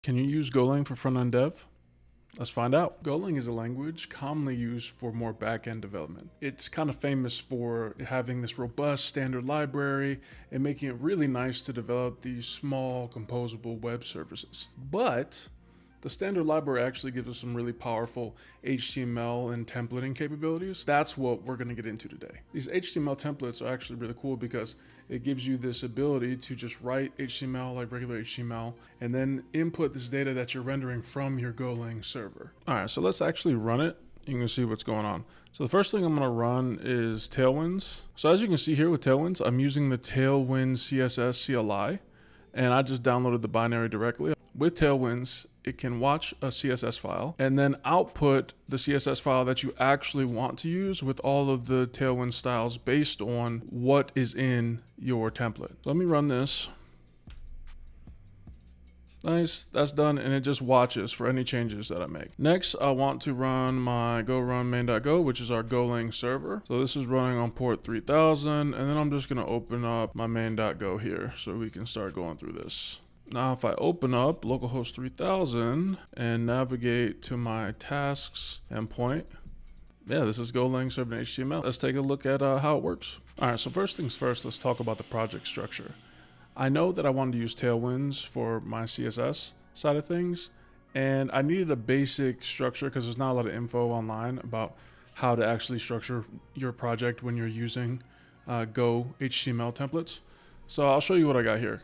Can you use Golang for front-end dev? Let's find out. Golang is a language commonly used for more back-end development. It's kind of famous for having this robust standard library and making it really nice to develop these small composable web services. But the standard library actually gives us some really powerful HTML and templating capabilities. That's what we're going to get into today. These HTML templates are actually really cool because it gives you this ability to just write HTML like regular HTML and then input this data that you're rendering from your Golang server. All right, so let's actually run it. You can see what's going on. So the first thing I'm going to run is Tailwinds. So as you can see here with Tailwinds, I'm using the Tailwind CSS CLI, and I just downloaded the binary directly. With Tailwinds, it can watch a CSS file and then output the CSS file that you actually want to use with all of the Tailwind styles based on what is in your template. So let me run this. Nice, that's done, and it just watches for any changes that I make. Next, I want to run my go run main.go, which is our Golang server. So this is running on port 3000, and then I'm just gonna open up my main.go here so we can start going through this. Now, if I open up localhost 3000 and navigate to my tasks endpoint, yeah, this is Golang serving HTML. Let's take a look at how it works. All right, so first things first, let's talk about the project structure. I know that I wanted to use Tailwinds for my CSS side of things, and I needed a basic structure because there's not a lot of info online about how to actually structure your project when you're using Go HTML templates. So I'll show you what I got here.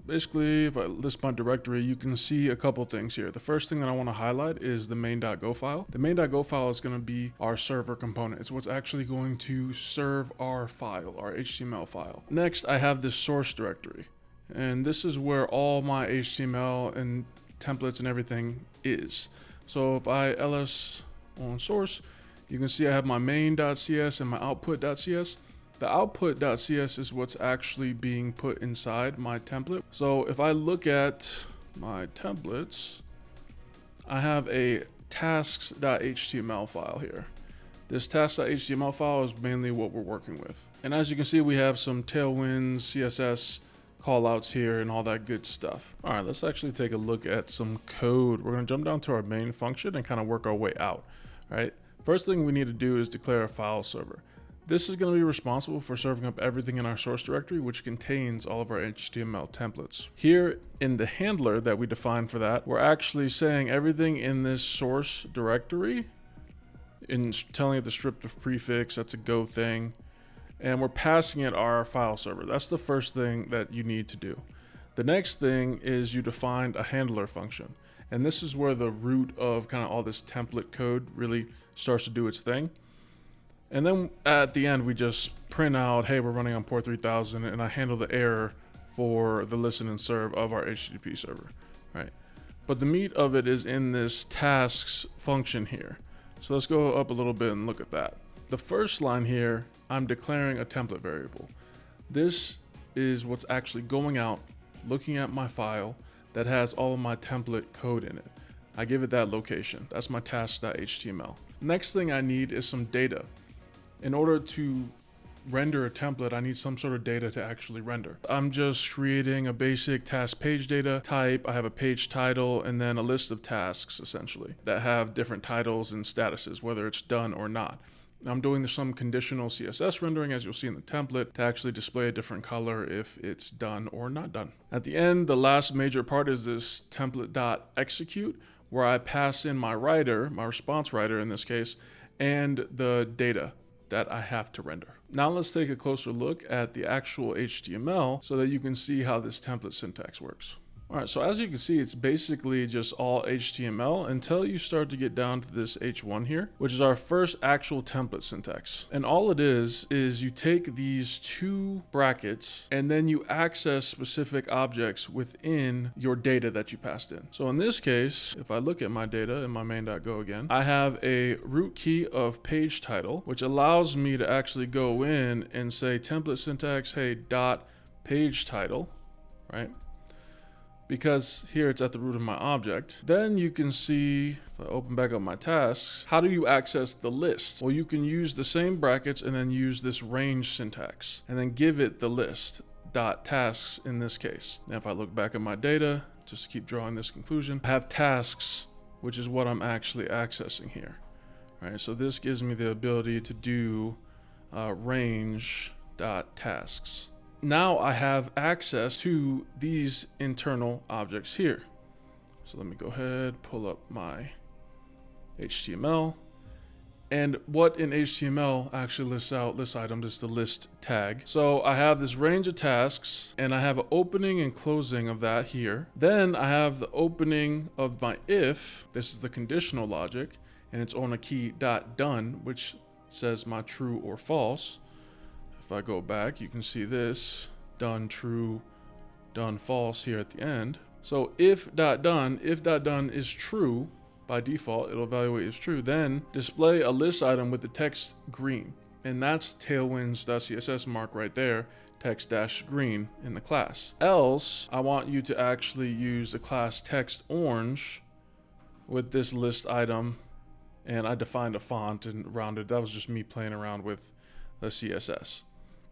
Basically, if I list my directory, you can see a couple things here. The first thing that I want to highlight is the main.go file. The main.go file is going to be our server component. It's what's actually going to serve our file, our HTML file. Next, I have this source directory, and this is where all my HTML and templates and everything is. So if I ls on source, you can see I have my main.cs and my output.cs. The output.cs is what's actually being put inside my template. So if I look at my templates, I have a tasks.html file here. This tasks.html file is mainly what we're working with. And as you can see, we have some Tailwinds, CSS callouts here and all that good stuff. All right, let's actually take a look at some code. We're gonna jump down to our main function and kind of work our way out, all right? First thing we need to do is declare a file server. This is going to be responsible for serving up everything in our source directory, which contains all of our HTML templates. Here in the handler that we define for that, we're actually saying everything in this source directory, in telling it the descriptive prefix, that's a Go thing, and we're passing it our file server. That's the first thing that you need to do. The next thing is you defined a handler function. And this is where the root of kind of all this template code really starts to do its thing. And then at the end, we just print out, hey, we're running on port 3000, and I handle the error for the listen and serve of our HTTP server, right? But the meat of it is in this tasks function here. So let's go up a little bit and look at that. The first line here, I'm declaring a template variable. This is what's actually going out, looking at my file that has all of my template code in it. I give it that location. That's my tasks.html. Next thing I need is some data. In order to render a template, I need some sort of data to actually render. I'm just creating a basic task page data type. I have a page title and then a list of tasks essentially that have different titles and statuses, whether it's done or not. I'm doing some conditional CSS rendering, as you'll see in the template, to actually display a different color if it's done or not done. At the end, the last major part is this template.execute, where I pass in my writer, my response writer in this case, and the data that I have to render. Now let's take a closer look at the actual HTML so that you can see how this template syntax works. All right, so as you can see, it's basically just all HTML until you start to get down to this H1 here, which is our first actual template syntax. And all it is you take these two brackets and then you access specific objects within your data that you passed in. So in this case, if I look at my data in my main.go again, I have a root key of page title, which allows me to actually go in and say template syntax, hey, dot page title, right? Because here it's at the root of my object. Then you can see, if I open back up my tasks, how do you access the list? Well, you can use the same brackets and then use this range syntax and then give it the list dot tasks in this case. Now, if I look back at my data, just to keep drawing this conclusion. I have tasks, which is what I'm actually accessing here. Right, so this gives me the ability to do range.tasks. Now I have access to these internal objects here. So let me go ahead, pull up my HTML. And what in HTML actually lists out list items is the list tag. So I have this range of tasks, and I have an opening and closing of that here. Then I have the opening of my if. This is the conditional logic, and it's on a key .done, which says my true or false. If I go back, you can see this done true, done false here at the end. So if.done is true, by default, it'll evaluate as true. Then display a list item with the text green. And that's Tailwinds.css mark right there, text-green in the class. Else, I want you to actually use the class text orange with this list item. And I defined a font and rounded. That was just me playing around with the CSS.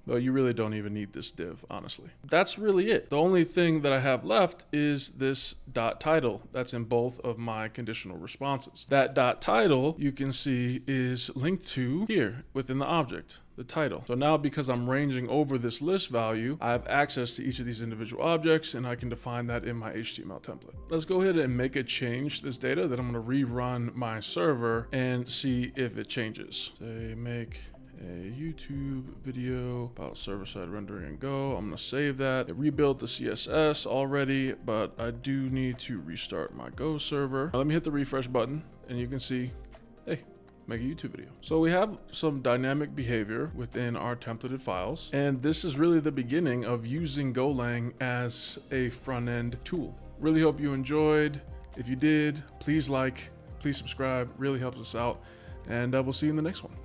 Though you really don't even need this div, honestly. That's really it. The only thing that I have left is this .title that's in both of my conditional responses. That .title, you can see, is linked to here within the object, the title. So now because I'm ranging over this list value, I have access to each of these individual objects, and I can define that in my HTML template. Let's go ahead and make a change to this data. Then I'm going to rerun my server and see if it changes. Say make a YouTube video about server-side rendering and Go. I'm going to save that. It rebuilt the CSS already, but I do need to restart my Go server. Now let me hit the refresh button, and you can see, hey, make a YouTube video. So we have some dynamic behavior within our templated files, and this is really the beginning of using Golang as a front-end tool. Really hope you enjoyed. If you did, please like, please subscribe. Really helps us out, and we'll see you in the next one.